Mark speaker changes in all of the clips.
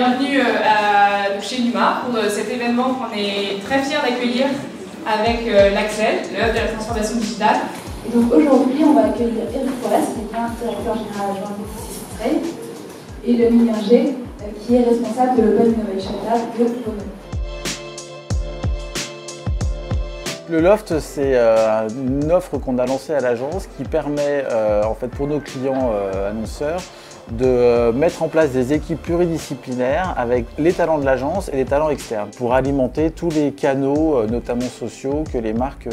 Speaker 1: Bienvenue chez Numa pour cet événement qu'on est très fiers d'accueillir avec l'Axel, le Hub de la transformation digitale.
Speaker 2: Et donc aujourd'hui, on va accueillir Eric Forest, qui est directeur général adjoint de Trade, et le Minger, qui est responsable de l'Open Innovation Lab de Renault.
Speaker 3: Le Loft, c'est une offre qu'on a lancée à l'agence qui permet en fait pour nos clients annonceurs de mettre en place des équipes pluridisciplinaires avec les talents de l'agence et les talents externes pour alimenter tous les canaux, notamment sociaux, que les marques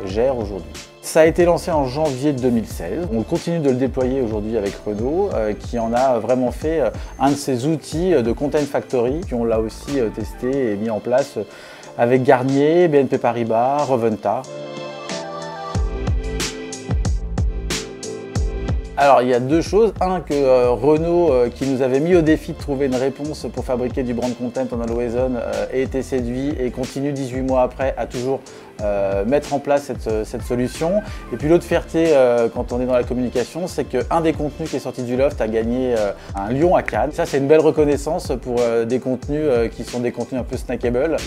Speaker 3: gèrent aujourd'hui. Ça a été lancé en janvier 2016. On continue de le déployer aujourd'hui avec Renault, qui en a vraiment fait un de ses outils de Content Factory, qui on l'a aussi testé et mis en place avec Garnier, BNP Paribas, Reventa. Alors il y a deux choses. Un, que Renault, qui nous avait mis au défi de trouver une réponse pour fabriquer du brand content en Always On, a été séduit et continue 18 mois après à toujours mettre en place cette solution. Et puis l'autre fierté quand on est dans la communication, c'est qu'un des contenus qui est sorti du Loft a gagné un lion à Cannes. Ça, c'est une belle reconnaissance pour des contenus qui sont des contenus un peu snackable.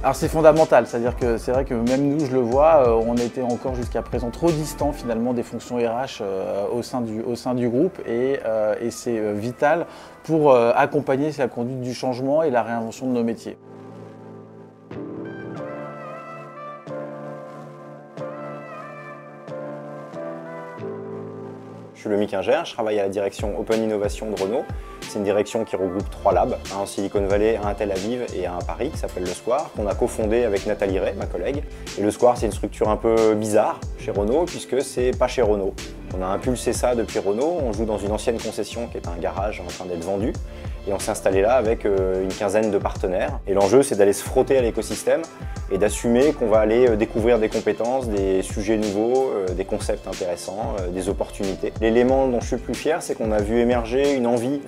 Speaker 3: Alors c'est fondamental, c'est-à-dire que c'est vrai que même nous, je le vois, on était encore jusqu'à présent trop distants finalement des fonctions RH au sein du groupe et c'est vital pour accompagner la conduite du changement et la réinvention de nos métiers.
Speaker 4: Je suis le Minger, je travaille à la direction Open Innovation de Renault. C'est une direction qui regroupe 3 labs, un en Silicon Valley, un à Tel Aviv et un à Paris qui s'appelle Le Square, qu'on a cofondé avec Nathalie Ray, ma collègue. Et Le Square, c'est une structure un peu bizarre chez Renault puisque c'est pas chez Renault. On a impulsé ça depuis Renault, on joue dans une ancienne concession qui est un garage en train d'être vendu. Et on s'est installé là avec une quinzaine de partenaires. Et l'enjeu, c'est d'aller se frotter à l'écosystème et d'assumer qu'on va aller découvrir des compétences, des sujets nouveaux, des concepts intéressants, des opportunités. L'élément dont je suis le plus fier, c'est qu'on a vu émerger une envie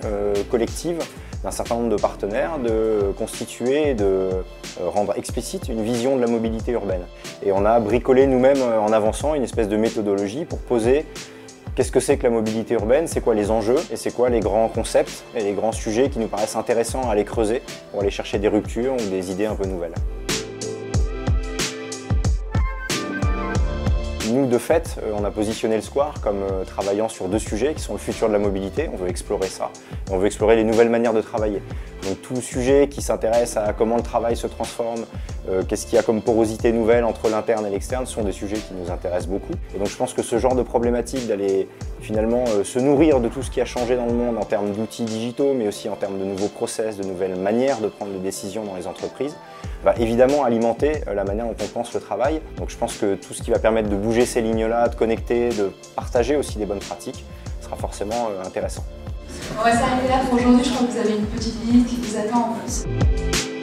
Speaker 4: collective d'un certain nombre de partenaires de constituer et de rendre explicite une vision de la mobilité urbaine. Et on a bricolé nous-mêmes en avançant une espèce de méthodologie pour poser qu'est-ce que c'est que la mobilité urbaine, c'est quoi les enjeux et c'est quoi les grands concepts et les grands sujets qui nous paraissent intéressants à aller creuser pour aller chercher des ruptures ou des idées un peu nouvelles. Nous, de fait, on a positionné le Square comme travaillant sur 2 sujets qui sont le futur de la mobilité. On veut explorer ça. On veut explorer les nouvelles manières de travailler. Donc tout sujet qui s'intéresse à comment le travail se transforme, qu'est-ce qu'il y a comme porosité nouvelle entre l'interne et l'externe, sont des sujets qui nous intéressent beaucoup. Et donc je pense que ce genre de problématique d'aller finalement se nourrir de tout ce qui a changé dans le monde en termes d'outils digitaux, mais aussi en termes de nouveaux process, de nouvelles manières de prendre des décisions dans les entreprises, va évidemment alimenter la manière dont on pense le travail. Donc je pense que tout ce qui va permettre de bouger ces lignes-là, de connecter, de partager aussi des bonnes pratiques, sera forcément intéressant.
Speaker 2: On va s'arrêter là pour aujourd'hui, je crois que vous avez une petite visite qui vous attend en plus.